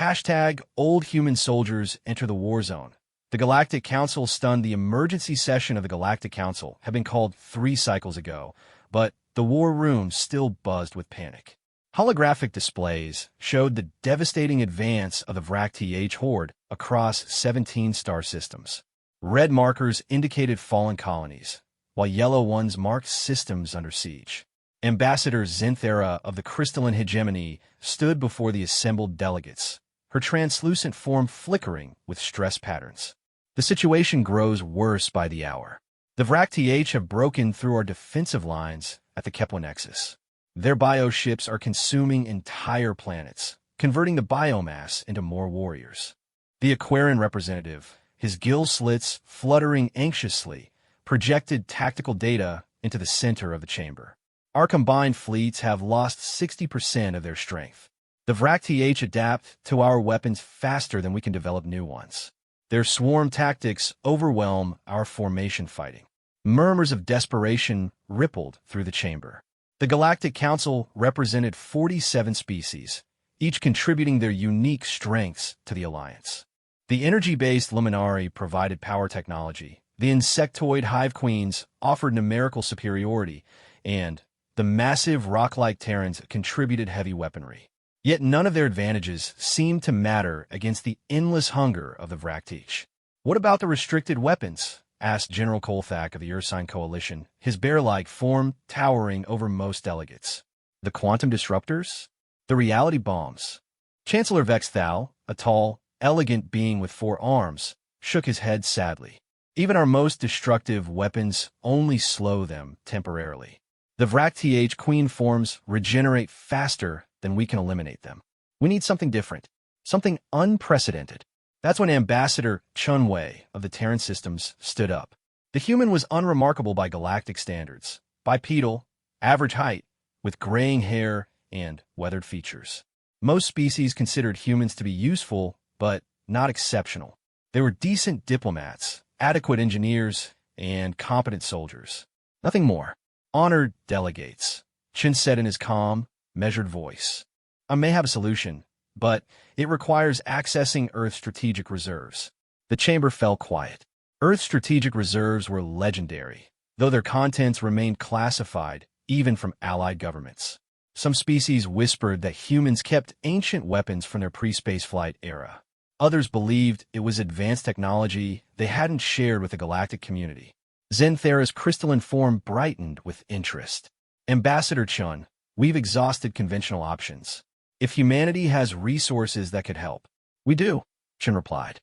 Hashtag old human soldiers enter the Warzone. The Galactic Council stunned. The emergency session of the Galactic Council had been called 3 cycles ago, but the war room still buzzed with panic. Holographic displays showed the devastating advance of the Vrak horde across 17 star systems. Red markers indicated fallen colonies, while yellow ones marked systems under siege. Ambassador Zinthera of the Crystalline Hegemony stood before the assembled delegates, her translucent form flickering with stress patterns. The situation grows worse by the hour. The Vrak have broken through our defensive lines at the Kepler Nexus. Their bioships are consuming entire planets, converting the biomass into more warriors. The Aquarian representative, his gill slits fluttering anxiously, projected tactical data into the center of the chamber. Our combined fleets have lost 60% of their strength. The Vrak adapt to our weapons faster than we can develop new ones. Their swarm tactics overwhelm our formation fighting. Murmurs of desperation rippled through the chamber. The Galactic Council represented 47 species, each contributing their unique strengths to the Alliance. The energy-based Luminari provided power technology, the insectoid hive queens offered numerical superiority, and the massive rock-like Terrans contributed heavy weaponry. Yet none of their advantages seemed to matter against the endless hunger of the Vrak. "What about the restricted weapons?" asked General Kolthak of the Ursine Coalition, his bear-like form towering over most delegates. "The quantum disruptors? The reality bombs?" Chancellor Vexthal, a tall, elegant being with 4 arms, shook his head sadly. "Even our most destructive weapons only slow them temporarily. The Vrak queen forms regenerate faster than we can eliminate them. We need something different, something unprecedented." That's when Ambassador Chunwei of the Terran Systems stood up. The human was unremarkable by galactic standards, bipedal, average height, with graying hair and weathered features. Most species considered humans to be useful, but not exceptional. They were decent diplomats, adequate engineers, and competent soldiers. Nothing more. "Honored delegates," Chun said in his calm, measured voice. "I may have a solution, but it requires accessing Earth's strategic reserves." The chamber fell quiet. Earth's strategic reserves were legendary, though their contents remained classified even from allied governments. Some species whispered that humans kept ancient weapons from their pre-spaceflight era. Others believed it was advanced technology they hadn't shared with the galactic community. Zenthera's crystalline form brightened with interest. "Ambassador Chun, we've exhausted conventional options. If humanity has resources that could help, we do," Chun replied.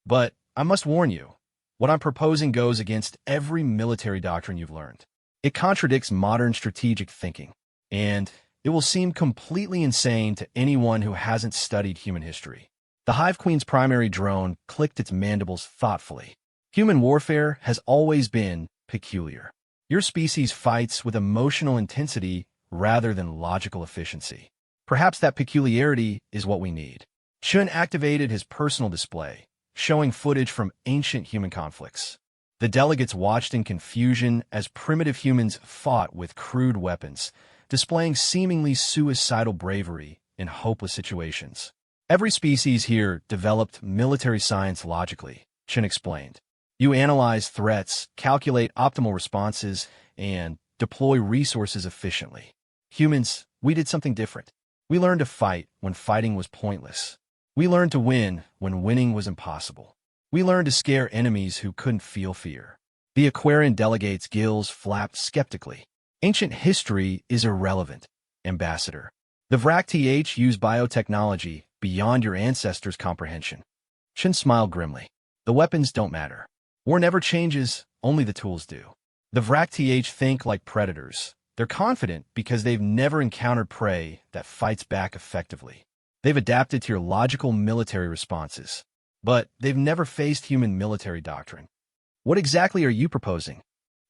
"But I must warn you, what I'm proposing goes against every military doctrine you've learned. It contradicts modern strategic thinking, and it will seem completely insane to anyone who hasn't studied human history." The Hive Queen's primary drone clicked its mandibles thoughtfully. "Human warfare has always been peculiar. Your species fights with emotional intensity rather than logical efficiency. Perhaps that peculiarity is what we need." Chun activated his personal display, showing footage from ancient human conflicts. The delegates watched in confusion as primitive humans fought with crude weapons, displaying seemingly suicidal bravery in hopeless situations. "Every species here developed military science logically," Chun explained. "You analyze threats, calculate optimal responses, and deploy resources efficiently. Humans, we did something different. We learned to fight when fighting was pointless. We learned to win when winning was impossible. We learned to scare enemies who couldn't feel fear." The Aquarian delegate's gills flapped skeptically. "Ancient history is irrelevant, Ambassador. The Vrak use biotechnology beyond your ancestors' comprehension." Chun smiled grimly. "The weapons don't matter. War never changes, only the tools do. The Vrak think like predators. They're confident because they've never encountered prey that fights back effectively. They've adapted to your logical military responses, but they've never faced human military doctrine." "What exactly are you proposing?"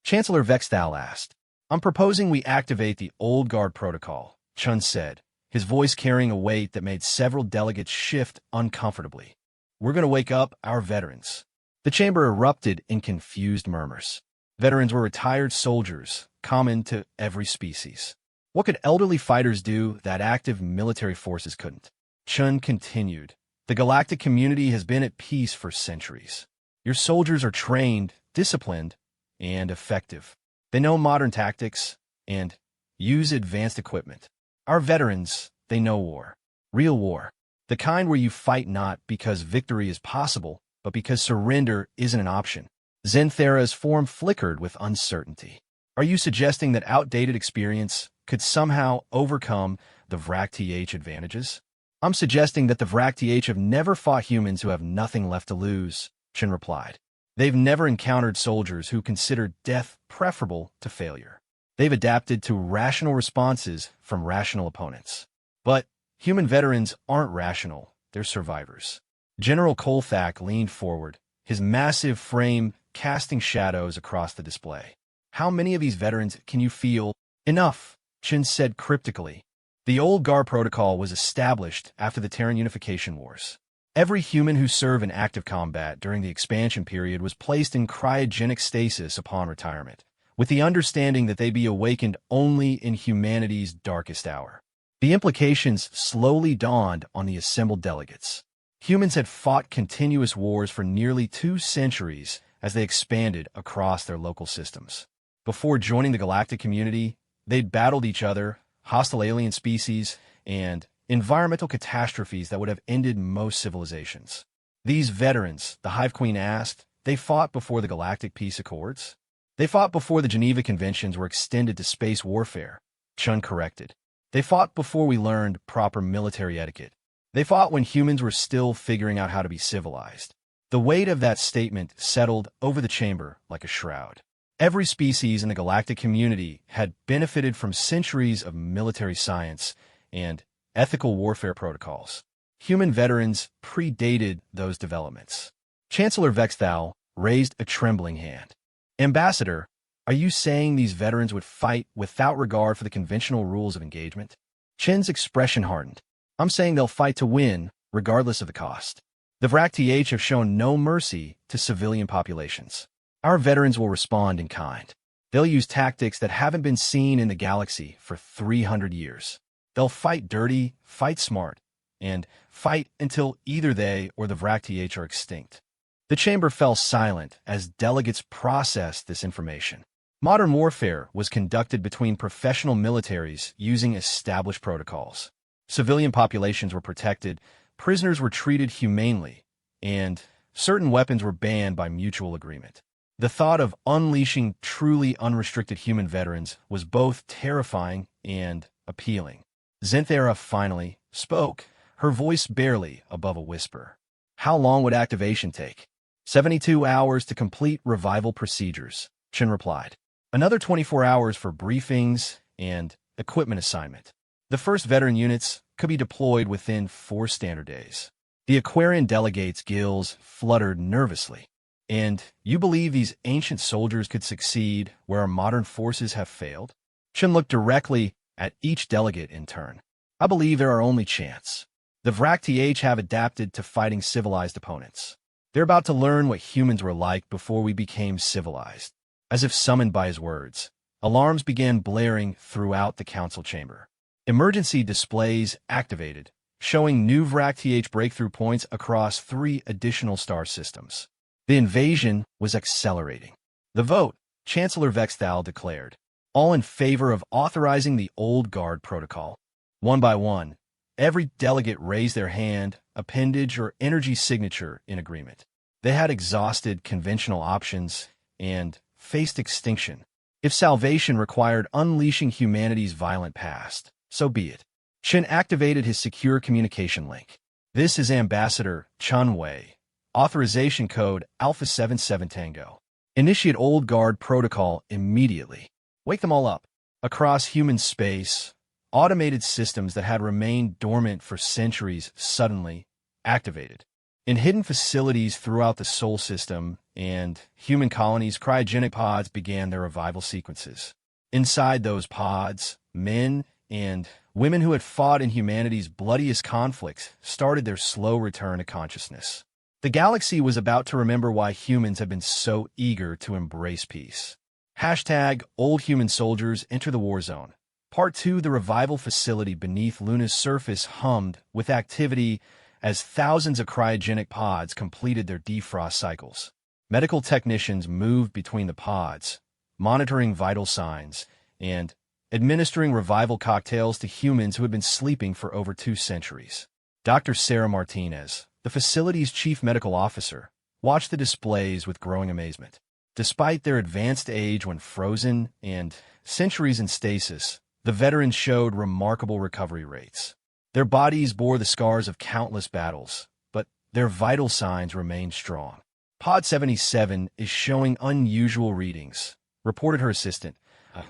Chancellor Vexthal asked. "I'm proposing we activate the Old Guard Protocol," Chun said, his voice carrying a weight that made several delegates shift uncomfortably. "We're going to wake up our veterans." The chamber erupted in confused murmurs. Veterans were retired soldiers, common to every species. What could elderly fighters do that active military forces couldn't? Chun continued, The galactic community has been at peace for centuries. Your soldiers are trained, disciplined, and effective. They know modern tactics and use advanced equipment. Our veterans, they know war. Real war. The kind where you fight not because victory is possible, but because surrender isn't an option. Zenthera's form flickered with uncertainty. Are you suggesting that outdated experience could somehow overcome the Vrak-TH advantages? I'm suggesting that the Vrak-TH have never fought humans who have nothing left to lose, Chen replied. They've never encountered soldiers who consider death preferable to failure. They've adapted to rational responses from rational opponents. But human veterans aren't rational, they're survivors. General Kolthak leaned forward, his massive frame casting shadows across the display. How many of these veterans can you feel? Enough, Chen said cryptically. The old GAR protocol was established after the Terran Unification Wars. Every human who served in active combat during the expansion period was placed in cryogenic stasis upon retirement, with the understanding that they be awakened only in humanity's darkest hour. The implications slowly dawned on the assembled delegates. Humans had fought continuous wars for nearly 2 centuries as they expanded across their local systems. Before joining the galactic community, they'd battled each other, hostile alien species, and environmental catastrophes that would have ended most civilizations. These veterans, the Hive Queen asked, they fought before the Galactic Peace Accords? They fought before the Geneva Conventions were extended to space warfare, Chun corrected. They fought before we learned proper military etiquette. They fought when humans were still figuring out how to be civilized. The weight of that statement settled over the chamber like a shroud. Every species in the galactic community had benefited from centuries of military science and ethical warfare protocols. Human veterans predated those developments. Chancellor Vexthal raised a trembling hand. Ambassador, are you saying these veterans would fight without regard for the conventional rules of engagement? Chen's expression hardened. I'm saying they'll fight to win, regardless of the cost. The Vrak-TH have shown no mercy to civilian populations. Our veterans will respond in kind. They'll use tactics that haven't been seen in the galaxy for 300 years. They'll fight dirty, fight smart, and fight until either they or the Vrak-TH are extinct. The chamber fell silent as delegates processed this information. Modern warfare was conducted between professional militaries using established protocols. Civilian populations were protected, prisoners were treated humanely, and certain weapons were banned by mutual agreement. The thought of unleashing truly unrestricted human veterans was both terrifying and appealing. Zenthera finally spoke, her voice barely above a whisper. How long would activation take? 72 hours to complete revival procedures, Chen replied. Another 24 hours for briefings and equipment assignment. The first veteran units could be deployed within 4 standard days. The Aquarian delegates' gills fluttered nervously. And you believe these ancient soldiers could succeed where our modern forces have failed? Chen looked directly at each delegate in turn. I believe they're our only chance. The Vrak-TH have adapted to fighting civilized opponents. They're about to learn what humans were like before we became civilized. As if summoned by his words, alarms began blaring throughout the council chamber. Emergency displays activated, showing new Vrak-TH breakthrough points across 3 additional star systems. The invasion was accelerating. The vote, Chancellor Vexthal declared, all in favor of authorizing the old guard protocol. One by one, every delegate raised their hand, appendage, or energy signature in agreement. They had exhausted conventional options and faced extinction. If salvation required unleashing humanity's violent past, so be it. Chen activated his secure communication link. This is Ambassador Chun Wei. Authorization code Alpha 77 Tango. Initiate old guard protocol immediately. Wake them all up. Across human space, automated systems that had remained dormant for centuries suddenly activated. In hidden facilities throughout the Sol system and human colonies, cryogenic pods began their revival sequences. Inside those pods, men and women who had fought in humanity's bloodiest conflicts started their slow return to consciousness. The galaxy was about to remember why humans have been so eager to embrace peace. Hashtag Old Human Soldiers Enter the Warzone. Part 2, the revival facility beneath Luna's surface hummed with activity as thousands of cryogenic pods completed their defrost cycles. Medical technicians moved between the pods, monitoring vital signs and administering revival cocktails to humans who had been sleeping for over 2 centuries. Dr. Sarah Martinez, the facility's chief medical officer, watched the displays with growing amazement. Despite their advanced age when frozen and centuries in stasis, the veterans showed remarkable recovery rates. Their bodies bore the scars of countless battles, but their vital signs remained strong. Pod 77 is showing unusual readings, reported her assistant,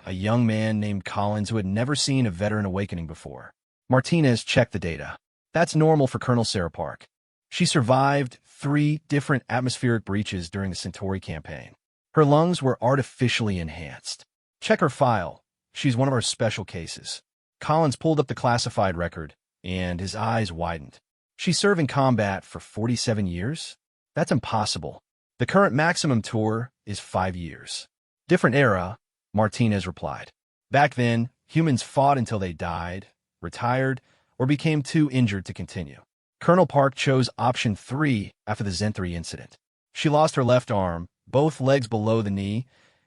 a young man named Collins who had never seen a veteran awakening before. Martinez checked the data. That's normal for Colonel Sarah Park. She survived 3 different atmospheric breaches during the Centauri campaign. Her lungs were artificially enhanced. Check her file. She's one of our special cases. Collins pulled up the classified record, and his eyes widened. She served in combat for 47 years? That's impossible. The current maximum tour is 5 years. Different era, Martinez replied. Back then, humans fought until they died, retired, or became too injured to continue. Colonel Park chose option 3 after the Zen-3 incident. She lost her left arm, both legs below the knee,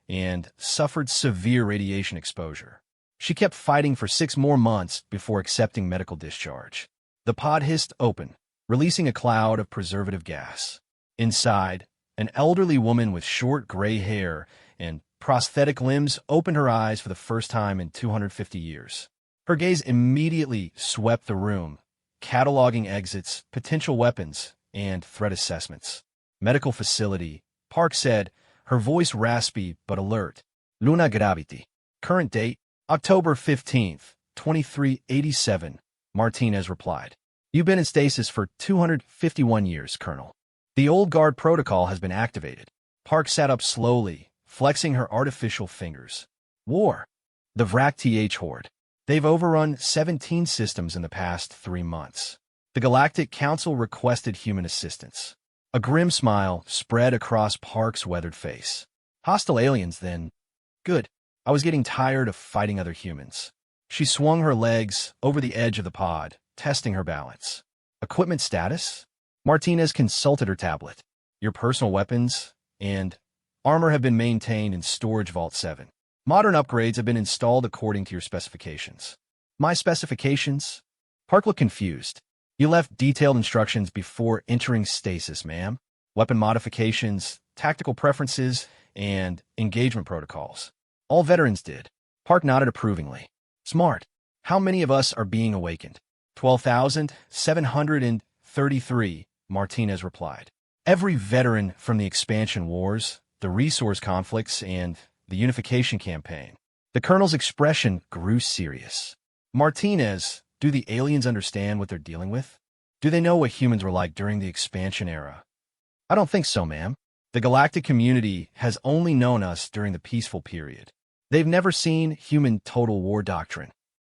and suffered severe radiation exposure. She kept fighting for 6 more months before accepting medical discharge. The pod hissed open, releasing a cloud of preservative gas. Inside, an elderly woman with short gray hair and prosthetic limbs opened her eyes for the first time in 250 years. Her gaze immediately swept the room, cataloging exits, potential weapons, and threat assessments. Medical facility, Park said, her voice raspy but alert. Luna Gravity. Current date, October 15th, 2387, Martinez replied. You've been in stasis for 251 years, Colonel. The old guard protocol has been activated. Park sat up slowly, flexing her artificial fingers. War. The Vrak-TH Horde. They've overrun 17 systems in the past 3 months. The Galactic Council requested human assistance. A grim smile spread across Park's weathered face. Hostile aliens, then. Good. I was getting tired of fighting other humans. She swung her legs over the edge of the pod, testing her balance. Equipment status? Martinez consulted her tablet. Your personal weapons and armor have been maintained in Storage Vault 7. Modern upgrades have been installed according to your specifications. My specifications? Park looked confused. You left detailed instructions before entering stasis, ma'am. Weapon modifications, tactical preferences, and engagement protocols. All veterans did. Park nodded approvingly. Smart. How many of us are being awakened? 12,733, Martinez replied. Every veteran from the expansion wars, the resource conflicts, and the unification campaign. The colonel's expression grew serious. Martinez, do the aliens understand what they're dealing with? Do they know what humans were like during the expansion era? I don't think so, ma'am. The galactic community has only known us during the peaceful period. They've never seen human total war doctrine.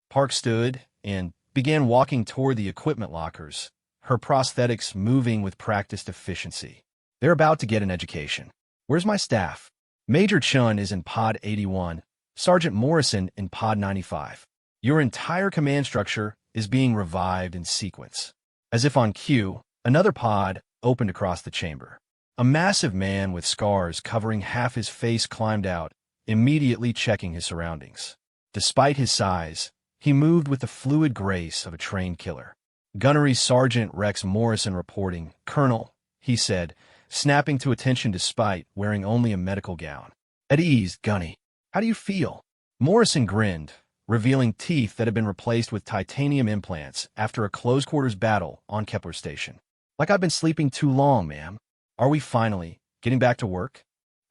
Park stood and began walking toward the equipment lockers, her prosthetics moving with practiced efficiency. They're about to get an education. Where's my staff? Major Chun is in Pod 81, Sergeant Morrison in Pod 95. Your entire command structure is being revived in sequence. As if on cue, another pod opened across the chamber. A massive man with scars covering half his face climbed out, immediately checking his surroundings. Despite his size, he moved with the fluid grace of a trained killer. Gunnery Sergeant Rex Morrison reporting. Colonel, he said, snapping to attention despite wearing only a medical gown. At ease, Gunny. How do you feel? Morrison grinned, revealing teeth that had been replaced with titanium implants after a close-quarters battle on Kepler Station. Like I've been sleeping too long, ma'am. Are we finally getting back to work?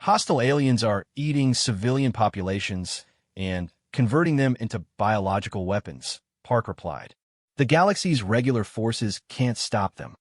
Hostile aliens are eating civilian populations and converting them into biological weapons, Park replied. The galaxy's regular forces can't stop them.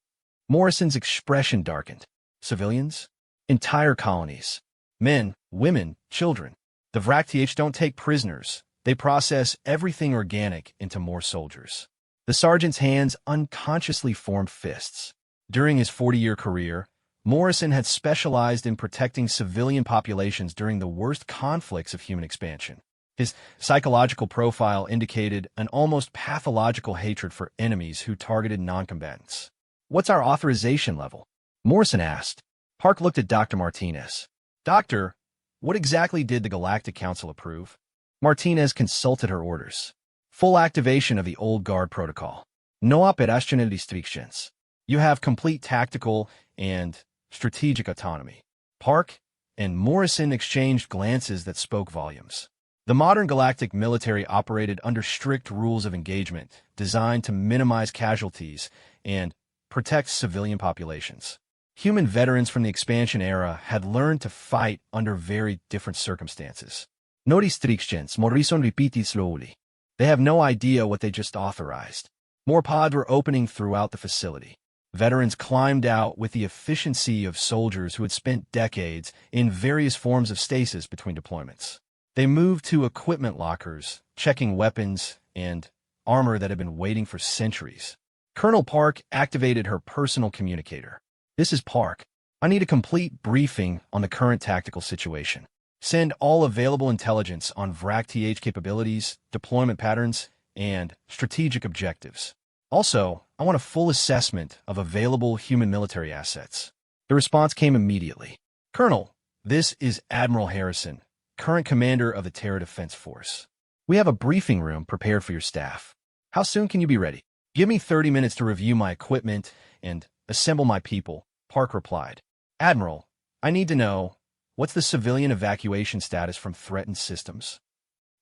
Morrison's expression darkened. Civilians? Entire colonies. Men, women, children. The Vrak-TH don't take prisoners. They process everything organic into more soldiers. The sergeant's hands unconsciously formed fists. During his 40-year career, Morrison had specialized in protecting civilian populations during the worst conflicts of human expansion. His psychological profile indicated an almost pathological hatred for enemies who targeted noncombatants. What's our authorization level? Morrison asked. Park looked at Dr. Martinez. Doctor, what exactly did the Galactic Council approve? Martinez consulted her orders. Full activation of the old guard protocol. No operational restrictions. You have complete tactical and strategic autonomy. Park and Morrison exchanged glances that spoke volumes. The modern galactic military operated under strict rules of engagement designed to minimize casualties and protect civilian populations. Human veterans from the expansion era had learned to fight under very different circumstances. No restrictions, Morrison repeated slowly. They have no idea what they just authorized. More pods were opening throughout the facility. Veterans climbed out with the efficiency of soldiers who had spent decades in various forms of stasis between deployments. They moved to equipment lockers, checking weapons and armor that had been waiting for centuries. Colonel Park activated her personal communicator. This is Park. I need a complete briefing on the current tactical situation. Send all available intelligence on VRAC-TH capabilities, deployment patterns, and strategic objectives. Also, I want a full assessment of available human military assets. The response came immediately. Colonel, this is Admiral Harrison, current commander of the Terra Defense Force. We have a briefing room prepared for your staff. How soon can you be ready? Give me 30 minutes to review my equipment and assemble my people, Park replied. Admiral, I need to know, what's the civilian evacuation status from threatened systems?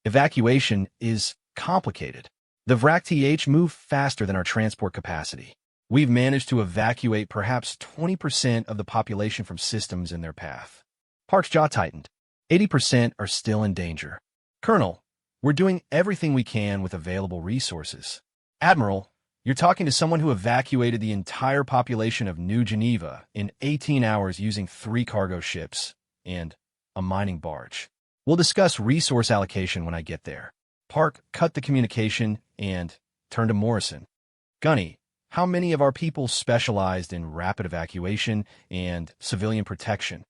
Evacuation is complicated. The VRAC-TH move faster than our transport capacity. We've managed to evacuate perhaps 20% of the population from systems in their path. Park's jaw tightened. 80% are still in danger. Colonel, we're doing everything we can with available resources. Admiral, you're talking to someone who evacuated the entire population of New Geneva in 18 hours using 3 cargo ships and a mining barge. We'll discuss resource allocation when I get there. Park cut the communication and turned to Morrison. Gunny, how many of our people specialized in rapid evacuation and civilian protection?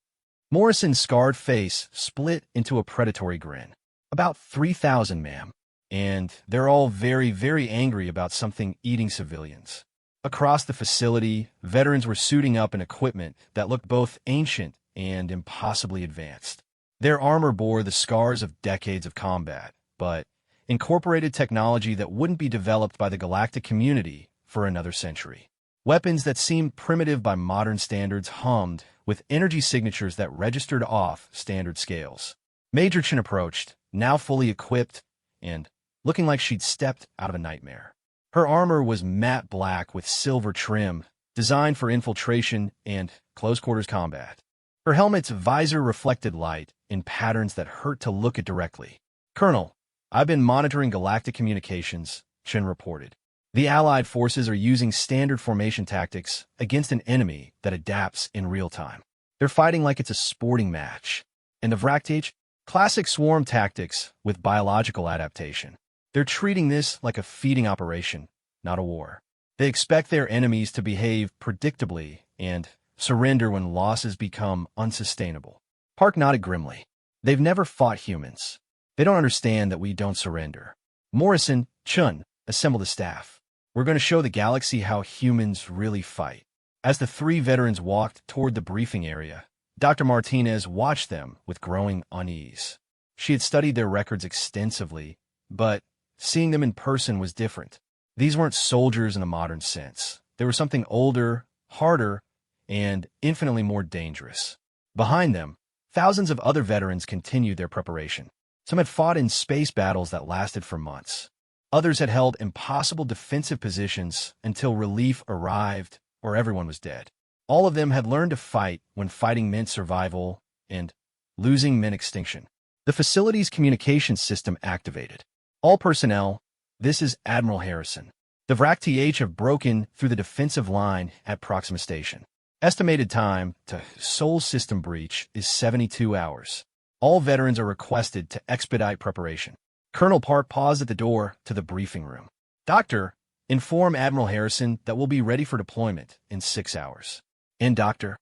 Morrison's scarred face split into a predatory grin. About 3,000, ma'am. And they're all very, very angry about something eating civilians. Across the facility, veterans were suiting up in equipment that looked both ancient and impossibly advanced. Their armor bore the scars of decades of combat, but incorporated technology that wouldn't be developed by the galactic community for another century. Weapons that seemed primitive by modern standards hummed with energy signatures that registered off standard scales. Major Chin approached, now fully equipped and looking like she'd stepped out of a nightmare. Her armor was matte black with silver trim, designed for infiltration and close-quarters combat. Her helmet's visor reflected light in patterns that hurt to look at directly. Colonel, I've been monitoring galactic communications, Chin reported. The Allied forces are using standard formation tactics against an enemy that adapts in real time. They're fighting like it's a sporting match. And the VRAC-TH, classic swarm tactics with biological adaptation. They're treating this like a feeding operation, not a war. They expect their enemies to behave predictably and surrender when losses become unsustainable. Park nodded grimly. They've never fought humans. They don't understand that we don't surrender. Morrison, Chun, assemble the staff. We're going to show the galaxy how humans really fight. As the 3 veterans walked toward the briefing area, Dr. Martinez watched them with growing unease. She had studied their records extensively, but seeing them in person was different. These weren't soldiers in a modern sense. They were something older, harder, and infinitely more dangerous. Behind them, thousands of other veterans continued their preparation. Some had fought in space battles that lasted for months. Others had held impossible defensive positions until relief arrived or everyone was dead. All of them had learned to fight when fighting meant survival and losing meant extinction. The facility's communications system activated. All personnel, this is Admiral Harrison. The VRAC-TH have broken through the defensive line at Proxima Station. Estimated time to Sol system breach is 72 hours. All veterans are requested to expedite preparation. Colonel Park paused at the door to the briefing room. Doctor, inform Admiral Harrison that we'll be ready for deployment in 6 hours. And Doctor?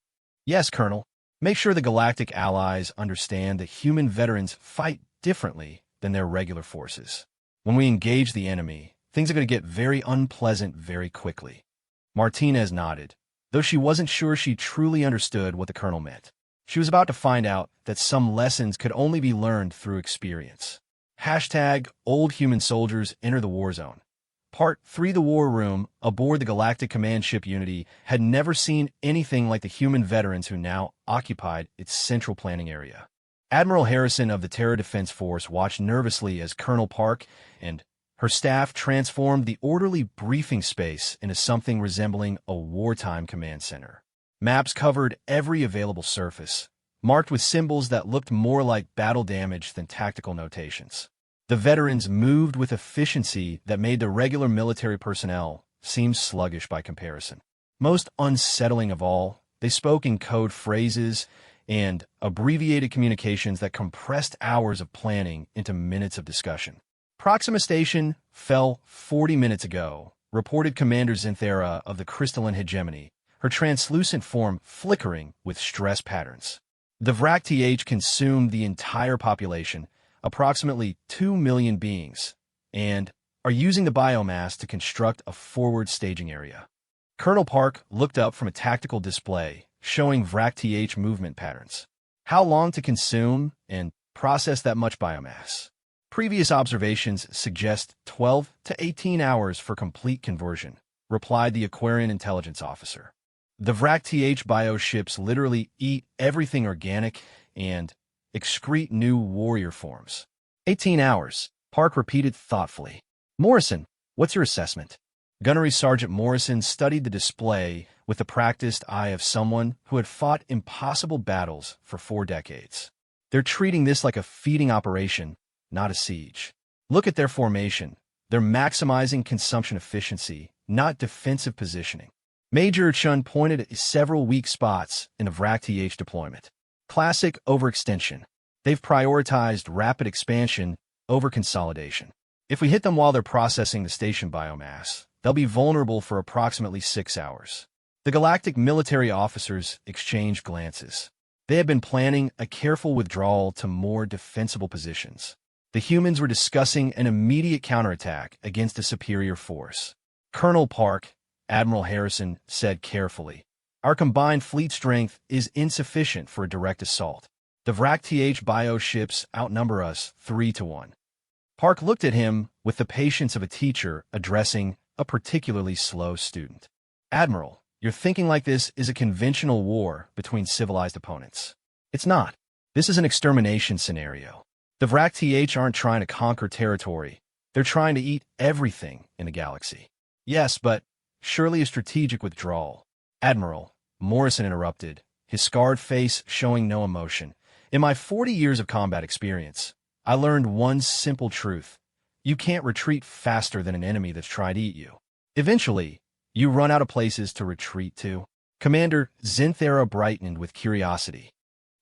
Yes, Colonel. Make sure the galactic allies understand that human veterans fight differently than their regular forces. When we engage the enemy, things are going to get very unpleasant very quickly. Martinez nodded, though she wasn't sure she truly understood what the colonel meant. She was about to find out that some lessons could only be learned through experience. Hashtag Old Human Soldiers Enter the Warzone. Part 3. The War Room aboard the Galactic command ship Unity had never seen anything like the human veterans who now occupied its central planning area. Admiral Harrison of the Terra Defense Force watched nervously as Colonel Park and her staff transformed the orderly briefing space into something resembling a wartime command center. Maps covered every available surface, marked with symbols that looked more like battle damage than tactical notations. The veterans moved with efficiency that made the regular military personnel seem sluggish by comparison. Most unsettling of all, they spoke in code phrases and abbreviated communications that compressed hours of planning into minutes of discussion. Proxima Station fell 40 minutes ago, reported Commander Zinthera of the Crystalline Hegemony, her translucent form flickering with stress patterns. The Vrak-TH consumed the entire population, approximately 2 million beings, and are using the biomass to construct a forward staging area. Colonel Park looked up from a tactical display showing Vrak-TH movement patterns. How long to consume and process that much biomass? Previous observations suggest 12 to 18 hours for complete conversion, replied the Aquarian intelligence officer. The Vrak-TH bioships literally eat everything organic and excrete new warrior forms. 18 hours, Park repeated thoughtfully. Morrison, what's your assessment? Gunnery Sergeant Morrison studied the display with the practiced eye of someone who had fought impossible battles for 4 decades. They're treating this like a feeding operation, not a siege. Look at their formation. They're maximizing consumption efficiency, not defensive positioning. Major Chun pointed at several weak spots in the Vrak-TH deployment. Classic overextension. They've prioritized rapid expansion over consolidation. If we hit them while they're processing the station biomass, they'll be vulnerable for approximately 6 hours. The Galactic military officers exchanged glances. They had been planning a careful withdrawal to more defensible positions. The humans were discussing an immediate counterattack against a superior force. Colonel Park, Admiral Harrison, said carefully, "Our combined fleet strength is insufficient for a direct assault. The Vrak-TH bioships outnumber us 3-1. Park looked at him with the patience of a teacher addressing a particularly slow student. "Admiral, your thinking like this is a conventional war between civilized opponents. It's not. This is an extermination scenario. The Vrak-TH aren't trying to conquer territory. They're trying to eat everything in the galaxy." "Yes, but surely a strategic withdrawal." "Admiral," Morrison interrupted, his scarred face showing no emotion. "In my 40 years of combat experience, I learned one simple truth. You can't retreat faster than an enemy that's tried to eat you. Eventually, you run out of places to retreat to." Commander Zinthera brightened with curiosity.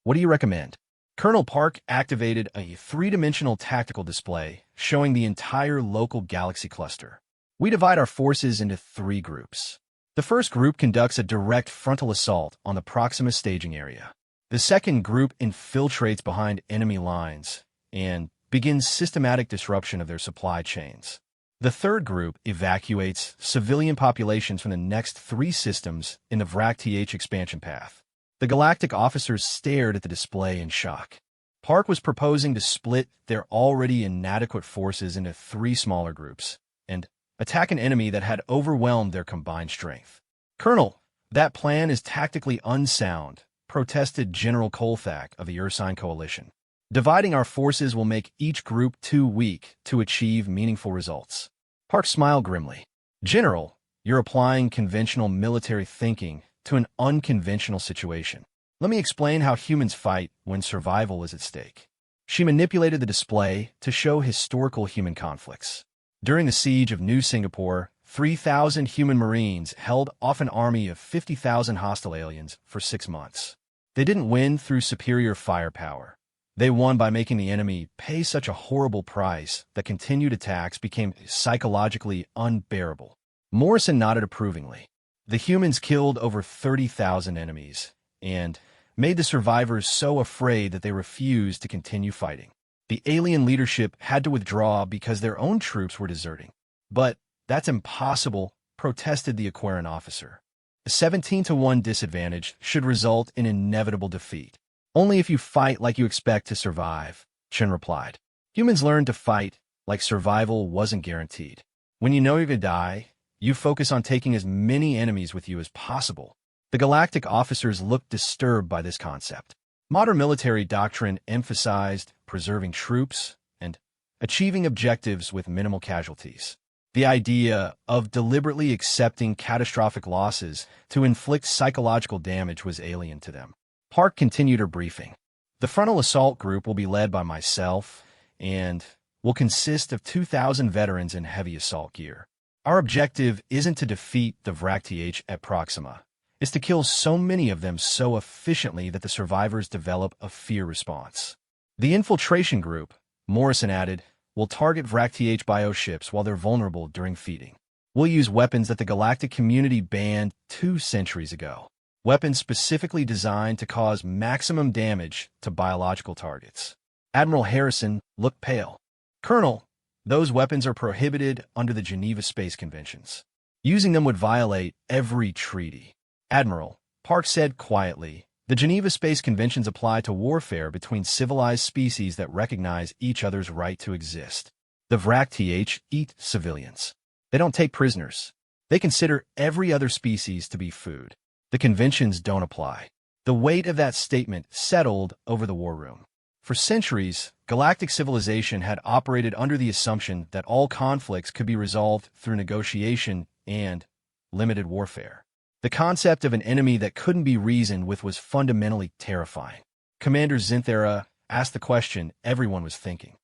"What do you recommend?" Colonel Park activated a 3-dimensional tactical display showing the entire local galaxy cluster. "We divide our forces into 3 groups. The first group conducts a direct frontal assault on the Proxima staging area. The second group infiltrates behind enemy lines and begins systematic disruption of their supply chains. The third group evacuates civilian populations from the next 3 systems in the Vrak-TH expansion path." The Galactic officers stared at the display in shock. Park was proposing to split their already inadequate forces into 3 smaller groups and attack an enemy that had overwhelmed their combined strength. "Colonel, that plan is tactically unsound," protested General Kolthak of the Ursine Coalition. "Dividing our forces will make each group too weak to achieve meaningful results." Park smiled grimly. "General, you're applying conventional military thinking to an unconventional situation. Let me explain how humans fight when survival is at stake." She manipulated the display to show historical human conflicts. During the siege of New Singapore, 3,000 human Marines held off an army of 50,000 hostile aliens for 6 months. They didn't win through superior firepower. They won by making the enemy pay such a horrible price that continued attacks became psychologically unbearable. Morrison nodded approvingly. The humans killed over 30,000 enemies and made the survivors so afraid that they refused to continue fighting. The alien leadership had to withdraw because their own troops were deserting. "But that's impossible," protested the Aquarian officer. A 17-to-1 disadvantage should result in inevitable defeat. Only if you fight like you expect to survive, Chen replied. Humans learned to fight like survival wasn't guaranteed. When you know you're gonna die, you focus on taking as many enemies with you as possible. The Galactic officers looked disturbed by this concept. Modern military doctrine emphasized preserving troops and achieving objectives with minimal casualties. The idea of deliberately accepting catastrophic losses to inflict psychological damage was alien to them. Park continued her briefing. The frontal assault group will be led by myself and will consist of 2,000 veterans in heavy assault gear. Our objective isn't to defeat the Vrakth at Proxima. It's to kill so many of them so efficiently that the survivors develop a fear response. The infiltration group, Morrison added, will target Vrakth bioships while they're vulnerable during feeding. We'll use weapons that the galactic community banned 2 centuries ago. Weapons specifically designed to cause maximum damage to biological targets. Admiral Harrison looked pale. Colonel, those weapons are prohibited under the Geneva Space Conventions. Using them would violate every treaty. Admiral, Park said quietly, the Geneva Space Conventions apply to warfare between civilized species that recognize each other's right to exist. The Vrakth eat civilians. They don't take prisoners. They consider every other species to be food. The conventions don't apply. The weight of that statement settled over the war room. For centuries, galactic civilization had operated under the assumption that all conflicts could be resolved through negotiation and limited warfare. The concept of an enemy that couldn't be reasoned with was fundamentally terrifying. Commander Zinthera asked the question everyone was thinking.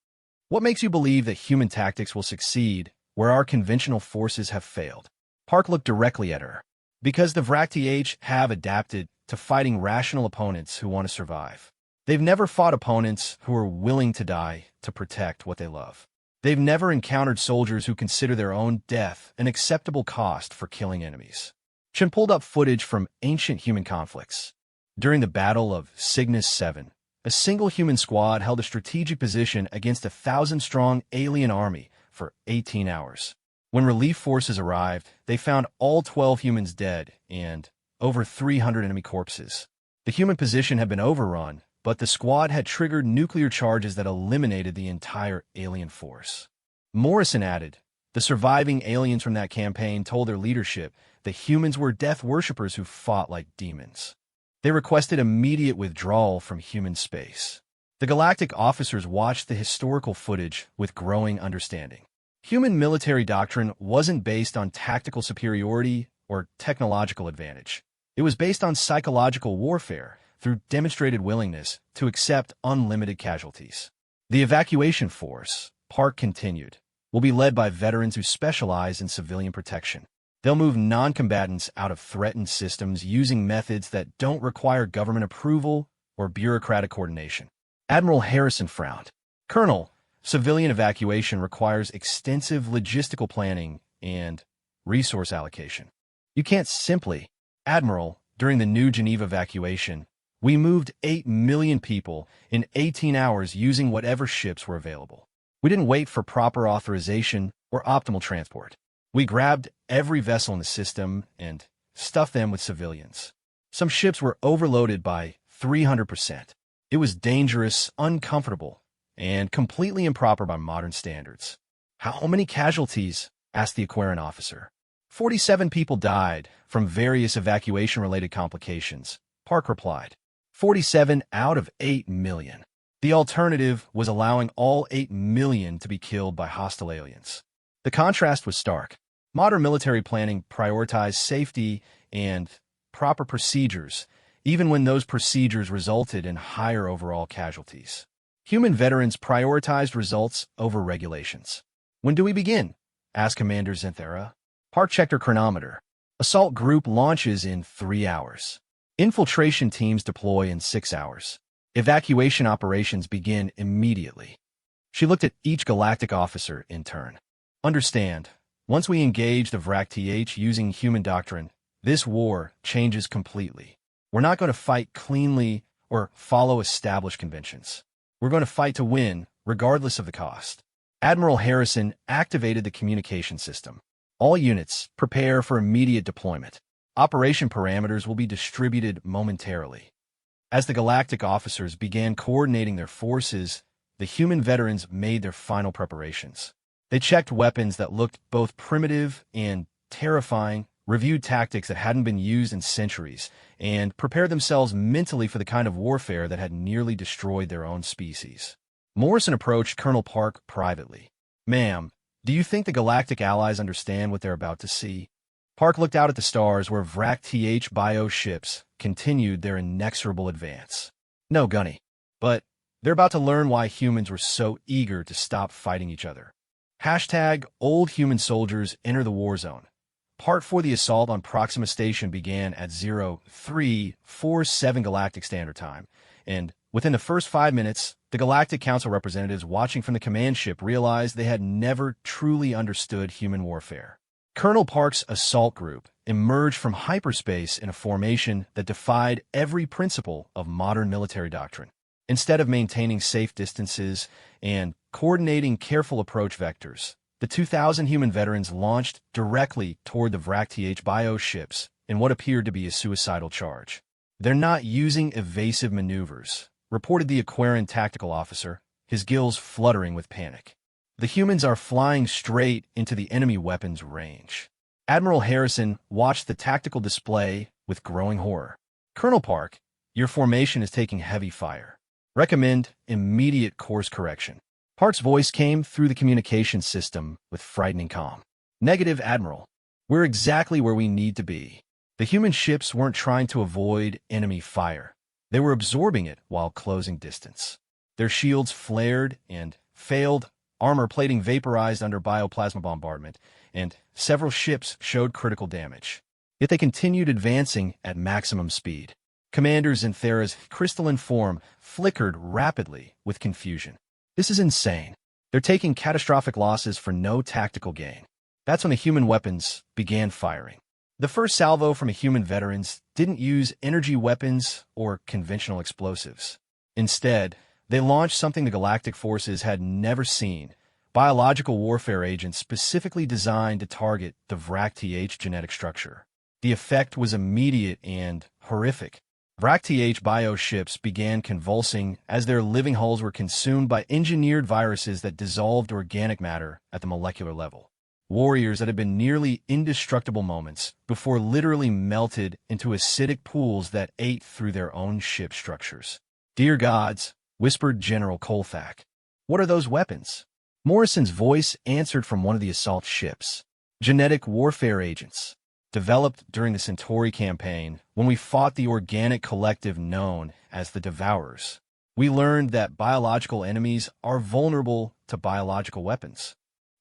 What makes you believe that human tactics will succeed where our conventional forces have failed? Park looked directly at her. Because the Vrakth have adapted to fighting rational opponents who want to survive. They've never fought opponents who are willing to die to protect what they love. They've never encountered soldiers who consider their own death an acceptable cost for killing enemies. Chen pulled up footage from ancient human conflicts. During the Battle of Cygnus 7, a single human squad held a strategic position against a 1,000-strong alien army for 18 hours. When relief forces arrived, they found all 12 humans dead and over 300 enemy corpses. The human position had been overrun, but the squad had triggered nuclear charges that eliminated the entire alien force. Morrison added, the surviving aliens from that campaign told their leadership the humans were death worshippers who fought like demons. They requested immediate withdrawal from human space. The galactic officers watched the historical footage with growing understanding. Human military doctrine wasn't based on tactical superiority or technological advantage. It was based on psychological warfare through demonstrated willingness to accept unlimited casualties. The evacuation force, Park continued, will be led by veterans who specialize in civilian protection. They'll move non-combatants out of threatened systems using methods that don't require government approval or bureaucratic coordination. Admiral Harrison frowned. Colonel, civilian evacuation requires extensive logistical planning and resource allocation. You can't simply... Admiral, during the New Geneva evacuation, we moved 8 million people in 18 hours using whatever ships were available. We didn't wait for proper authorization or optimal transport. We grabbed every vessel in the system and stuffed them with civilians. Some ships were overloaded by 300%. It was dangerous, uncomfortable, and completely improper by modern standards. How many casualties? Asked the Aquarian officer. 47 people died from various evacuation-related complications, Park replied. 47 out of 8 million. The alternative was allowing all 8 million to be killed by hostile aliens. The contrast was stark. Modern military planning prioritized safety and proper procedures, even when those procedures resulted in higher overall casualties. Human veterans prioritized results over regulations. When do we begin? Asked Commander Zinthera. Park checked her chronometer. Assault group launches in 3 hours. Infiltration teams deploy in 6 hours. Evacuation operations begin immediately. She looked at each galactic officer in turn. Understand, once we engage the Vrakth using human doctrine, this war changes completely. We're not going to fight cleanly or follow established conventions. We're going to fight to win, regardless of the cost. Admiral Harrison activated the communication system. All units, prepare for immediate deployment. Operation parameters will be distributed momentarily. As the Galactic officers began coordinating their forces, the human veterans made their final preparations. They checked weapons that looked both primitive and terrifying, reviewed tactics that hadn't been used in centuries, and prepared themselves mentally for the kind of warfare that had nearly destroyed their own species. Morrison approached Colonel Park privately. "Ma'am, do you think the Galactic allies understand what they're about to see?" Park looked out at the stars where HFY ships continued their inexorable advance. "No, Gunny. But they're about to learn why humans were so eager to stop fighting each other." Hashtag old human soldiers enter the war zone. Part 4 the assault on Proxima Station began at 0347 Galactic Standard Time, and within the first 5 minutes, the Galactic Council representatives watching from the command ship realized they had never truly understood human warfare. Colonel Park's assault group emerged from hyperspace in a formation that defied every principle of modern military doctrine. Instead of maintaining safe distances and coordinating careful approach vectors, the 2,000 human veterans launched directly toward the HFY ships in what appeared to be a suicidal charge. "They're not using evasive maneuvers," reported the Aquarian tactical officer, his gills fluttering with panic. "The humans are flying straight into the enemy weapons range." Admiral Harrison watched the tactical display with growing horror. "Colonel Park, your formation is taking heavy fire. Recommend immediate course correction." Park's voice came through the communication system with frightening calm. "Negative, Admiral. We're exactly where we need to be." The human ships weren't trying to avoid enemy fire. They were absorbing it while closing distance. Their shields flared and failed, armor plating vaporized under bioplasma bombardment, and several ships showed critical damage. Yet they continued advancing at maximum speed. Commander Zinthera's crystalline form flickered rapidly with confusion. "This is insane. They're taking catastrophic losses for no tactical gain." That's when the human weapons began firing. The first salvo from human veterans didn't use energy weapons or conventional explosives. Instead, they launched something the Galactic forces had never seen: biological warfare agents specifically designed to target the VRAC-TH genetic structure. The effect was immediate and horrific. VRAC-TH ships began convulsing as their living hulls were consumed by engineered viruses that dissolved organic matter at the molecular level. Warriors that had been nearly indestructible moments before literally melted into acidic pools that ate through their own ship structures. "Dear gods," whispered General Colthak. "What are those weapons?" Morrison's voice answered from one of the assault ships. "Genetic warfare agents. Developed during the Centauri campaign when we fought the organic collective known as the Devourers. We learned that biological enemies are vulnerable to biological weapons.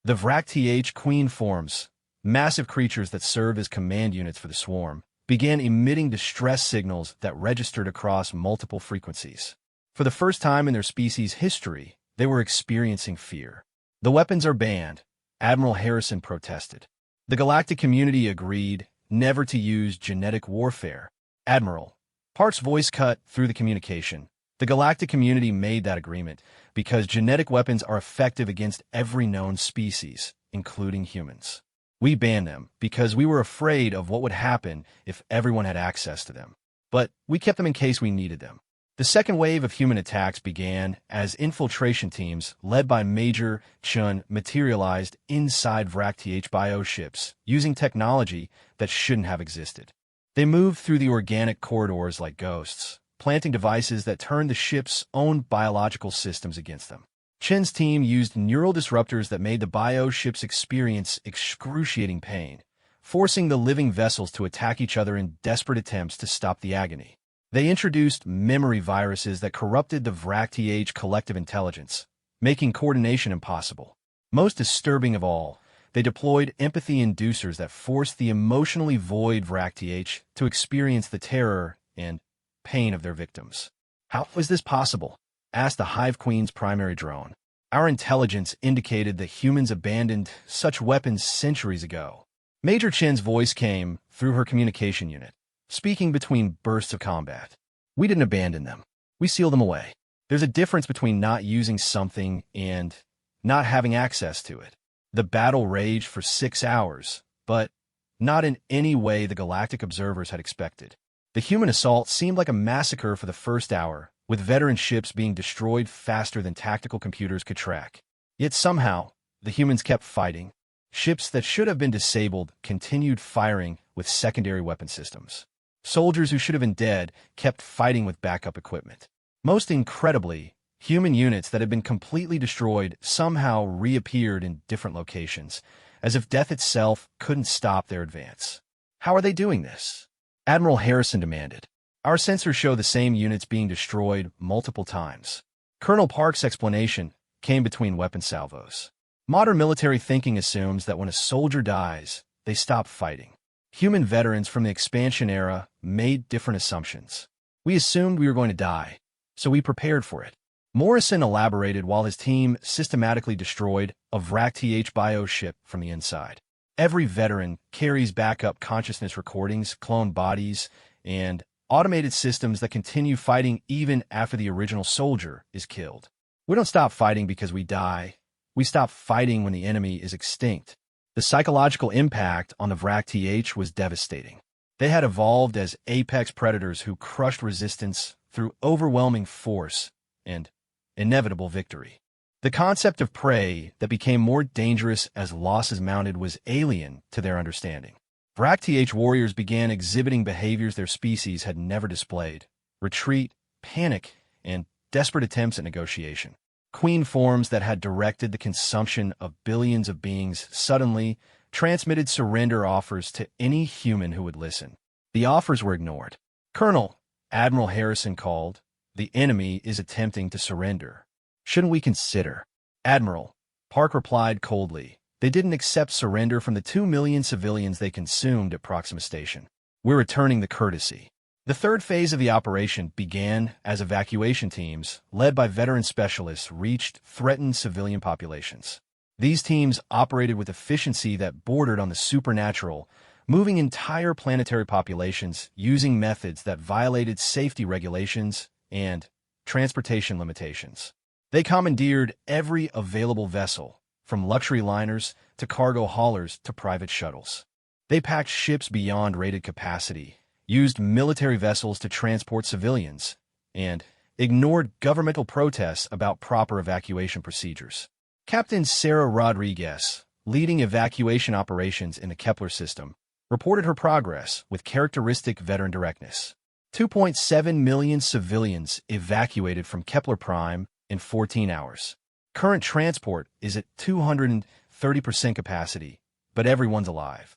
The VRAC-TH queen forms, massive creatures that serve as command units for the swarm, began emitting distress signals that registered across multiple frequencies. For the first time in their species' history, they were experiencing fear. "The weapons are banned," Admiral Harrison protested. The Galactic community agreed never to use genetic warfare. "Admiral," Park's voice cut through the communication, "the Galactic community made that agreement because genetic weapons are effective against every known species, including humans. We banned them because we were afraid of what would happen if everyone had access to them. But we kept them in case we needed them." The second wave of human attacks began as infiltration teams, led by Major Chun, materialized inside VRAC-TH ships, using technology that shouldn't have existed. They moved through the organic corridors like ghosts, planting devices that turned the ship's own biological systems against them. Chen's team used neural disruptors that made the ships experience excruciating pain, forcing the living vessels to attack each other in desperate attempts to stop the agony. They introduced memory viruses that corrupted the VRAC-TH collective intelligence, making coordination impossible. Most disturbing of all, they deployed empathy inducers that forced the emotionally void VRAC-TH to experience the terror and pain of their victims. "How was this possible?" asked the Hive Queen's primary drone. "Our intelligence indicated that humans abandoned such weapons centuries ago." Major Chen's voice came through her communication unit, speaking between bursts of combat. "We didn't abandon them. We sealed them away. There's a difference between not using something and not having access to it. The battle raged for 6 hours, but not in any way the Galactic observers had expected. The human assault seemed like a massacre for the first hour, with veteran ships being destroyed faster than tactical computers could track. Yet somehow, the humans kept fighting. Ships that should have been disabled continued firing with secondary weapon systems. Soldiers who should have been dead kept fighting with backup equipment. Most incredibly, human units that had been completely destroyed somehow reappeared in different locations, as if death itself couldn't stop their advance. How are they doing this? Admiral Harrison demanded. Our sensors show the same units being destroyed multiple times. Colonel Park's explanation came between weapon salvos. Modern military thinking assumes that when a soldier dies, they stop fighting. Human veterans from the expansion era made different assumptions. We assumed we were going to die, so we prepared for it. Morrison elaborated while his team systematically destroyed a HFY bio ship from the inside. Every veteran carries backup consciousness recordings, cloned bodies, and automated systems that continue fighting even after the original soldier is killed. We don't stop fighting because we die. We stop fighting when the enemy is extinct. The psychological impact on the HFY was devastating. They had evolved as apex predators who crushed resistance through overwhelming force and inevitable victory. The concept of prey that became more dangerous as losses mounted was alien to their understanding. HFY warriors began exhibiting behaviors their species had never displayed: retreat, panic, and desperate attempts at negotiation. Queen forms that had directed the consumption of billions of beings suddenly transmitted surrender offers to any human who would listen. The offers were ignored. "Colonel," Admiral Harrison called, "the enemy is attempting to surrender. Shouldn't we consider?" "Admiral," Park replied coldly, "they didn't accept surrender from the 2 million civilians they consumed at Proxima Station. We're returning the courtesy." The third phase of the operation began as evacuation teams, led by veteran specialists, reached threatened civilian populations. These teams operated with efficiency that bordered on the supernatural, moving entire planetary populations using methods that violated safety regulations and transportation limitations. They commandeered every available vessel, from luxury liners to cargo haulers to private shuttles. They packed ships beyond rated capacity, used military vessels to transport civilians, and ignored governmental protests about proper evacuation procedures. Captain Sarah Rodriguez, leading evacuation operations in the Kepler system, reported her progress with characteristic veteran directness. 2.7 million civilians evacuated from Kepler Prime in 14 hours. Current transport is at 230% capacity, but everyone's alive.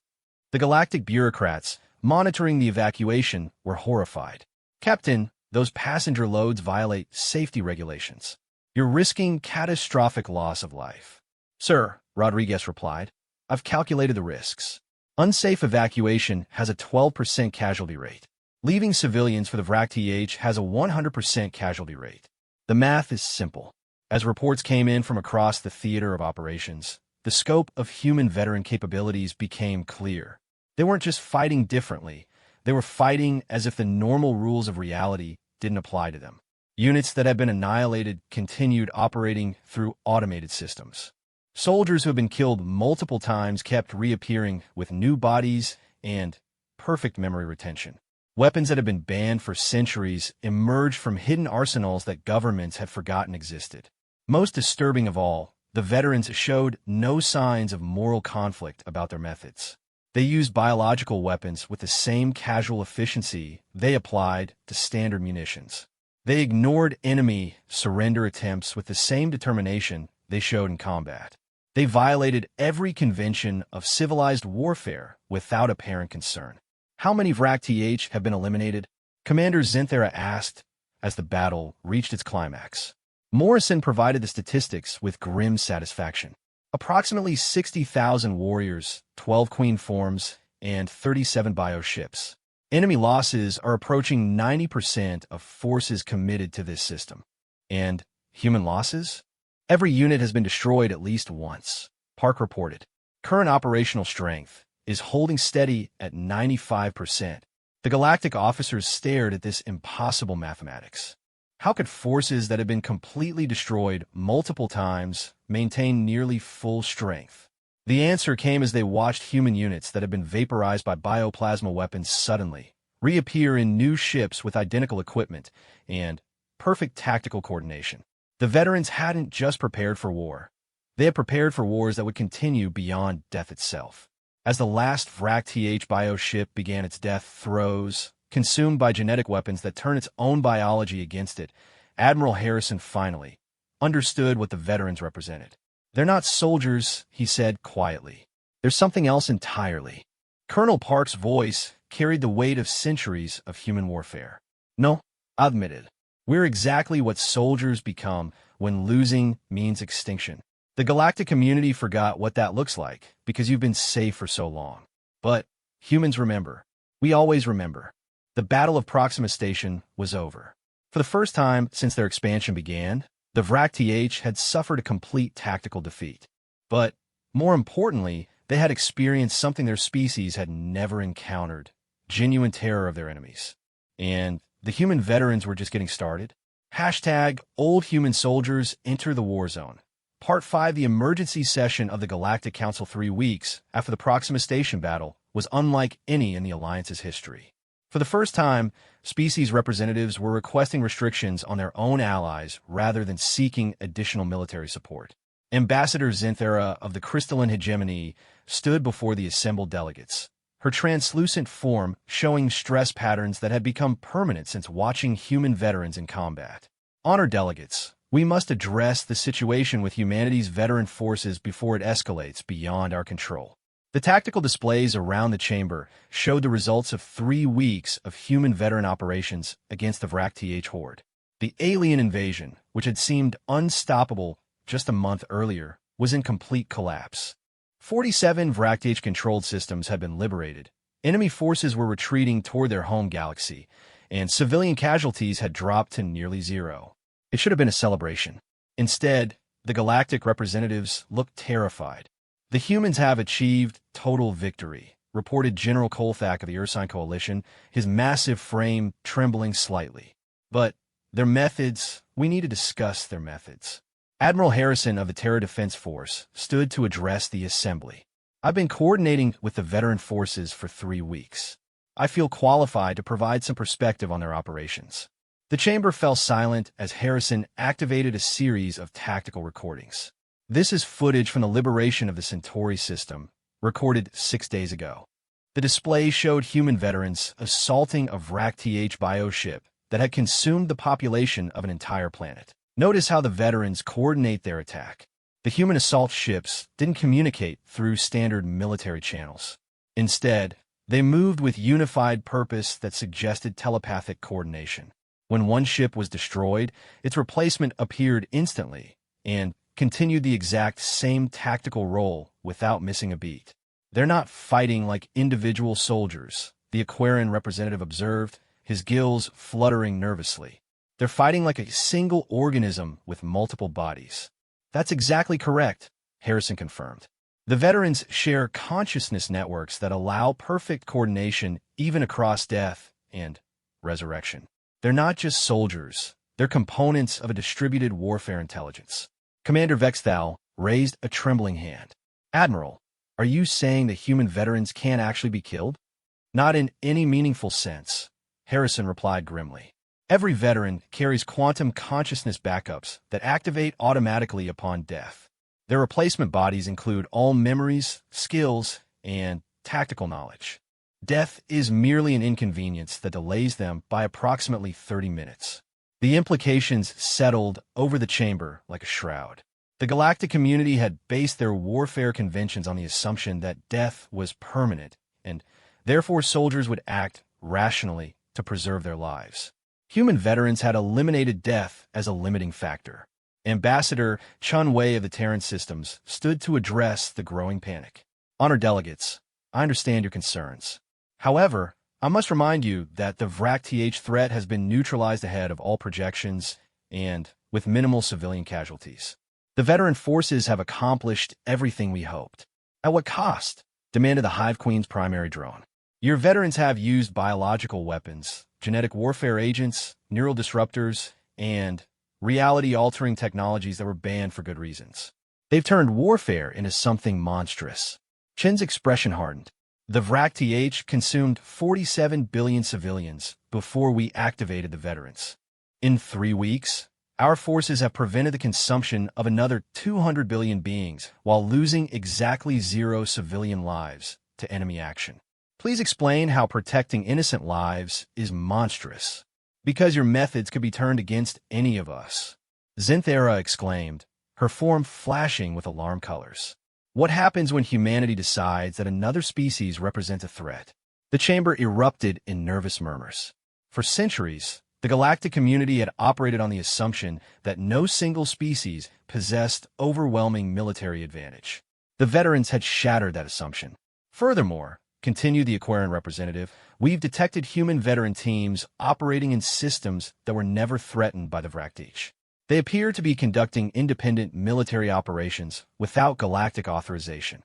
The Galactic bureaucrats monitoring the evacuation were horrified. "Captain, those passenger loads violate safety regulations. You're risking catastrophic loss of life." "Sir," Rodriguez replied, "I've calculated the risks. Unsafe evacuation has a 12% casualty rate. Leaving civilians for the HFY has a 100% casualty rate. The math is simple." As reports came in from across the theater of operations, the scope of human veteran capabilities became clear. They weren't just fighting differently, they were fighting as if the normal rules of reality didn't apply to them. Units that had been annihilated continued operating through automated systems. Soldiers who had been killed multiple times kept reappearing with new bodies and perfect memory retention. Weapons that had been banned for centuries emerged from hidden arsenals that governments had forgotten existed. Most disturbing of all, the veterans showed no signs of moral conflict about their methods. They used biological weapons with the same casual efficiency they applied to standard munitions. They ignored enemy surrender attempts with the same determination they showed in combat. They violated every convention of civilized warfare without apparent concern. "How many HFY have been eliminated?" Commander Zinthera asked as the battle reached its climax. Morrison provided the statistics with grim satisfaction. Approximately 60,000 warriors, 12 queen forms, and 37 bio ships. Enemy losses are approaching 90% of forces committed to this system. And human losses? Every unit has been destroyed at least once, Park reported. Current operational strength is holding steady at 95%. The Galactic officers stared at this impossible mathematics. How could forces that had been completely destroyed multiple times maintain nearly full strength? The answer came as they watched human units that had been vaporized by bioplasma weapons suddenly reappear in new ships with identical equipment and perfect tactical coordination. The veterans hadn't just prepared for war. They had prepared for wars that would continue beyond death itself. As the last Vrak-TH bio ship began its death throes, consumed by genetic weapons that turn its own biology against it, Admiral Harrison finally understood what the veterans represented. "They're not soldiers," he said quietly. "There's something else entirely." Colonel Park's voice carried the weight of centuries of human warfare. "No," I admitted. "We're exactly what soldiers become when losing means extinction. The galactic community forgot what that looks like because you've been safe for so long. But humans remember. We always remember. The Battle of Proxima Station was over. For the first time since their expansion began, the Vrak-TH had suffered a complete tactical defeat. But, more importantly, they had experienced something their species had never encountered: genuine terror of their enemies. And the human veterans were just getting started. Hashtag Old Human Soldiers Enter the Warzone. Part 5. The emergency session of the Galactic Council 3 weeks after the Proxima Station battle was unlike any in the Alliance's history. For the first time, species representatives were requesting restrictions on their own allies rather than seeking additional military support. Ambassador Zinthera of the Crystalline Hegemony stood before the assembled delegates, her translucent form showing stress patterns that had become permanent since watching human veterans in combat. "Honor delegates, we must address the situation with humanity's veteran forces before it escalates beyond our control." The tactical displays around the chamber showed the results of 3 weeks of human veteran operations against the Vrak-TH horde. The alien invasion, which had seemed unstoppable just a month earlier, was in complete collapse. 47 Vrak-TH controlled systems had been liberated, enemy forces were retreating toward their home galaxy, and civilian casualties had dropped to nearly zero. It should have been a celebration. Instead, the galactic representatives looked terrified. "The humans have achieved total victory," reported General Kolthak of the Ursine Coalition, his massive frame trembling slightly. "But their methods, we need to discuss their methods." Admiral Harrison of the Terra Defense Force stood to address the assembly. "I've been coordinating with the veteran forces for 3 weeks. I feel qualified to provide some perspective on their operations." The chamber fell silent as Harrison activated a series of tactical recordings. This is footage from the liberation of the Centauri system, recorded 6 days ago. The display showed human veterans assaulting a Vrak-TH bio ship that had consumed the population of an entire planet. Notice how the veterans coordinate their attack. The human assault ships didn't communicate through standard military channels. Instead, they moved with unified purpose that suggested telepathic coordination. When one ship was destroyed, its replacement appeared instantly and continued the exact same tactical role without missing a beat. "They're not fighting like individual soldiers," the Aquarian representative observed, his gills fluttering nervously. "They're fighting like a single organism with multiple bodies." "That's exactly correct," Harrison confirmed. "The veterans share consciousness networks that allow perfect coordination even across death and resurrection. They're not just soldiers, they're components of a distributed warfare intelligence." Commander Vexthal raised a trembling hand. "Admiral, are you saying that human veterans can't actually be killed?" "Not in any meaningful sense," Harrison replied grimly. "Every veteran carries quantum consciousness backups that activate automatically upon death. Their replacement bodies include all memories, skills, and tactical knowledge. Death is merely an inconvenience that delays them by approximately 30 minutes. The implications settled over the chamber like a shroud. The galactic community had based their warfare conventions on the assumption that death was permanent, and therefore soldiers would act rationally to preserve their lives. Human veterans had eliminated death as a limiting factor. Ambassador Chun Wei of the Terran Systems stood to address the growing panic. "Honor delegates, I understand your concerns. However, I must remind you that the Vrak-TH threat has been neutralized ahead of all projections and with minimal civilian casualties. The veteran forces have accomplished everything we hoped." "At what cost?" demanded the Hive Queen's primary drone. "Your veterans have used biological weapons, genetic warfare agents, neural disruptors, and reality-altering technologies that were banned for good reasons. They've turned warfare into something monstrous. Chen's expression hardened. The VRAC-TH consumed 47 billion civilians before we activated the veterans. In 3 weeks, our forces have prevented the consumption of another 200 billion beings while losing exactly 0 civilian lives to enemy action. Please explain how protecting innocent lives is monstrous. Because your methods could be turned against any of us. Zinthera exclaimed, her form flashing with alarm colors. What happens when humanity decides that another species represents a threat? The chamber erupted in nervous murmurs. For centuries, the galactic community had operated on the assumption that no single species possessed overwhelming military advantage. The veterans had shattered that assumption. Furthermore, continued the Aquarian representative, we've detected human veteran teams operating in systems that were never threatened by the VRAC-TH. They appear to be conducting independent military operations without galactic authorization.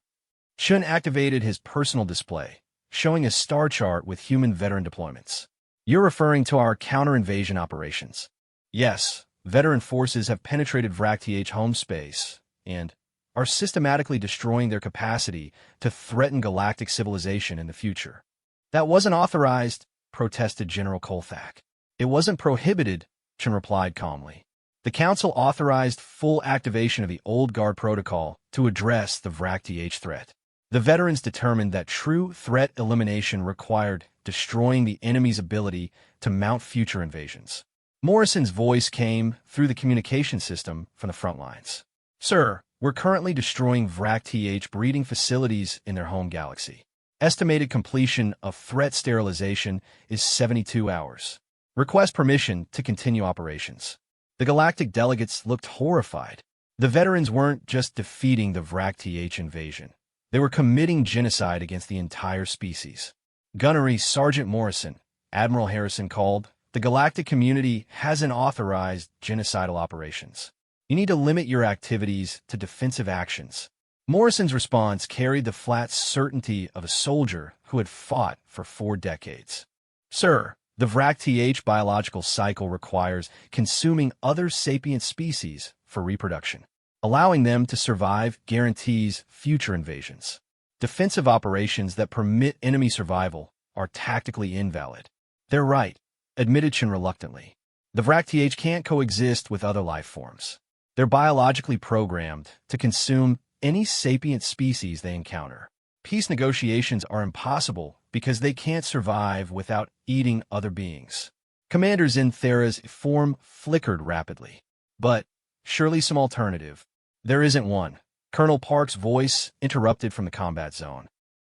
Chun activated his personal display, showing a star chart with human veteran deployments. You're referring to our counter-invasion operations. Yes, veteran forces have penetrated VRAC-TH home space and are systematically destroying their capacity to threaten galactic civilization in the future. That wasn't authorized, protested General Kolthak. It wasn't prohibited, Chun replied calmly. The Council authorized full activation of the Old Guard Protocol to address the VRAC-TH threat. The veterans determined that true threat elimination required destroying the enemy's ability to mount future invasions. Morrison's voice came through the communication system from the front lines. Sir, we're currently destroying VRAC-TH breeding facilities in their home galaxy. Estimated completion of threat sterilization is 72 hours. Request permission to continue operations. The galactic delegates looked horrified. The veterans weren't just defeating the VRAC-TH invasion. They were committing genocide against the entire species. Gunnery Sergeant Morrison, Admiral Harrison called, the galactic community hasn't authorized genocidal operations. You need to limit your activities to defensive actions. Morrison's response carried the flat certainty of a soldier who had fought for 4 decades. Sir, the VRAC-TH biological cycle requires consuming other sapient species for reproduction. Allowing them to survive guarantees future invasions. Defensive operations that permit enemy survival are tactically invalid. They're right, admitted Chun reluctantly. The VRAC-TH can't coexist with other life forms. They're biologically programmed to consume any sapient species they encounter. Peace negotiations are impossible because they can't survive without eating other beings. Commander Zinthera's form flickered rapidly. But surely some alternative. There isn't one. Colonel Park's voice interrupted from the combat zone.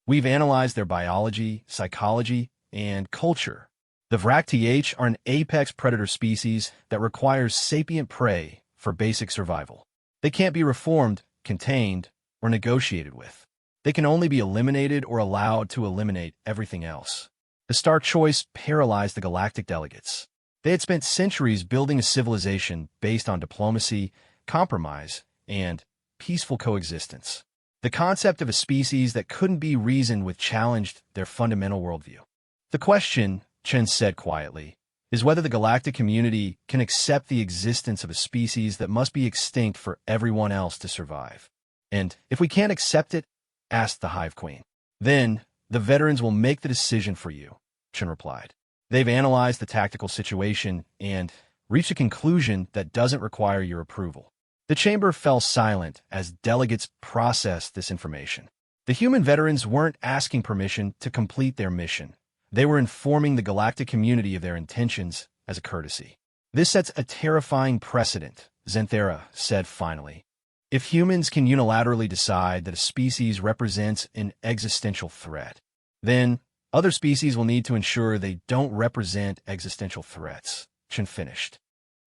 We've analyzed their biology, psychology, and culture. The VRAC-TH are an apex predator species that requires sapient prey for basic survival. They can't be reformed, contained, or negotiated with. They can only be eliminated or allowed to eliminate everything else. The stark choice paralyzed the galactic delegates. They had spent centuries building a civilization based on diplomacy, compromise, and peaceful coexistence. The concept of a species that couldn't be reasoned with challenged their fundamental worldview. The question, Chen said quietly, is whether the galactic community can accept the existence of a species that must be extinct for everyone else to survive. And if we can't accept it, asked the Hive Queen. Then, the veterans will make the decision for you, Chen replied. They've analyzed the tactical situation and reached a conclusion that doesn't require your approval. The chamber fell silent as delegates processed this information. The human veterans weren't asking permission to complete their mission. They were informing the galactic community of their intentions as a courtesy. This sets a terrifying precedent, Zinthera said finally. If humans can unilaterally decide that a species represents an existential threat, then other species will need to ensure they don't represent existential threats, Chen finished.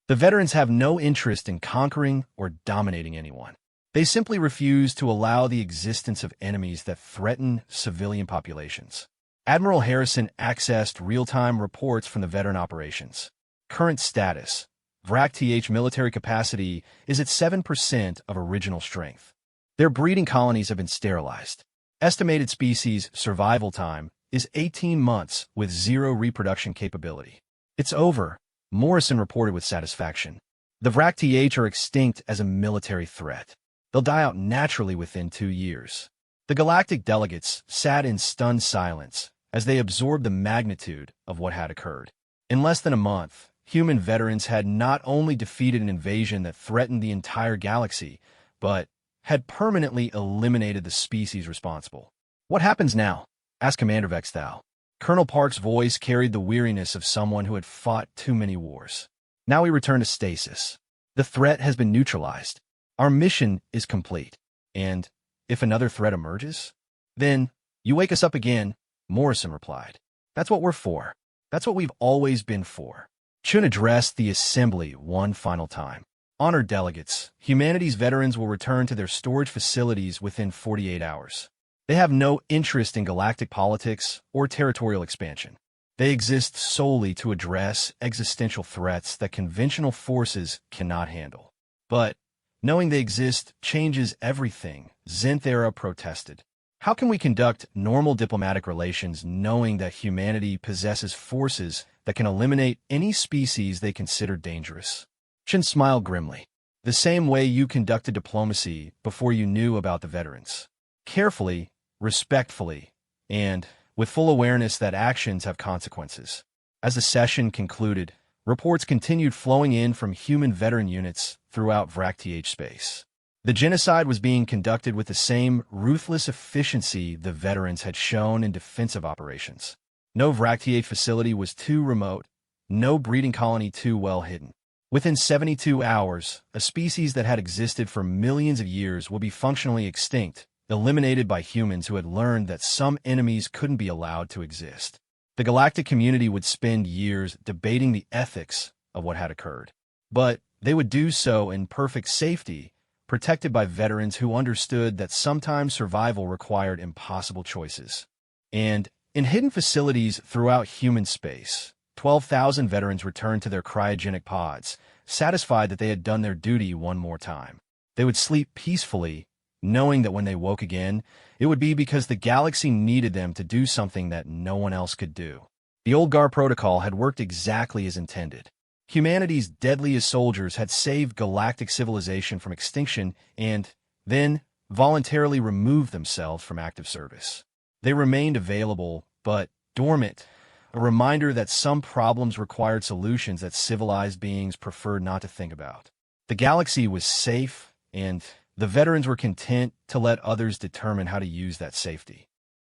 The veterans have no interest in conquering or dominating anyone. They simply refuse to allow the existence of enemies that threaten civilian populations. Admiral Harrison accessed real-time reports from the veteran operations. Current status. VRAC-TH military capacity is at 7% of original strength. Their breeding colonies have been sterilized. Estimated species survival time is 18 months with 0 reproduction capability. It's over, Morrison reported with satisfaction. The VRAC-TH are extinct as a military threat. They'll die out naturally within 2 years. The Galactic delegates sat in stunned silence as they absorbed the magnitude of what had occurred. In less than a month, human veterans had not only defeated an invasion that threatened the entire galaxy, but had permanently eliminated the species responsible. "What happens now?" asked Commander Vexthal. Colonel Park's voice carried the weariness of someone who had fought too many wars. "Now we return to stasis. The threat has been neutralized. Our mission is complete. And if another threat emerges, then you wake us up again," Morrison replied. "That's what we're for. That's what we've always been for." Chun addressed the assembly one final time. "Honored delegates, humanity's veterans will return to their storage facilities within 48 hours. They have no interest in galactic politics or territorial expansion. They exist solely to address existential threats that conventional forces cannot handle. But knowing they exist changes everything," Zenthera protested. "How can we conduct normal diplomatic relations knowing that humanity possesses forces that can eliminate any species they consider dangerous?" Chun smiled grimly. "The same way you conducted diplomacy before you knew about the veterans. Carefully, respectfully, and with full awareness that actions have consequences." As the session concluded, reports continued flowing in from human veteran units throughout VRAC-TH space. The genocide was being conducted with the same ruthless efficiency the veterans had shown in defensive operations. No VRAC-TH facility was too remote, no breeding colony too well hidden. Within 72 hours, a species that had existed for millions of years would be functionally extinct, eliminated by humans who had learned that some enemies couldn't be allowed to exist. The galactic community would spend years debating the ethics of what had occurred. But they would do so in perfect safety, protected by veterans who understood that sometimes survival required impossible choices. And in hidden facilities throughout human space, 12,000 veterans returned to their cryogenic pods, satisfied that they had done their duty one more time. They would sleep peacefully, knowing that when they woke again, it would be because the galaxy needed them to do something that no one else could do. The Old Guard protocol had worked exactly as intended. Humanity's deadliest soldiers had saved galactic civilization from extinction and then voluntarily removed themselves from active service. They remained available, but dormant, a reminder that some problems required solutions that civilized beings preferred not to think about. The galaxy was safe, and the veterans were content to let others determine how to use that safety.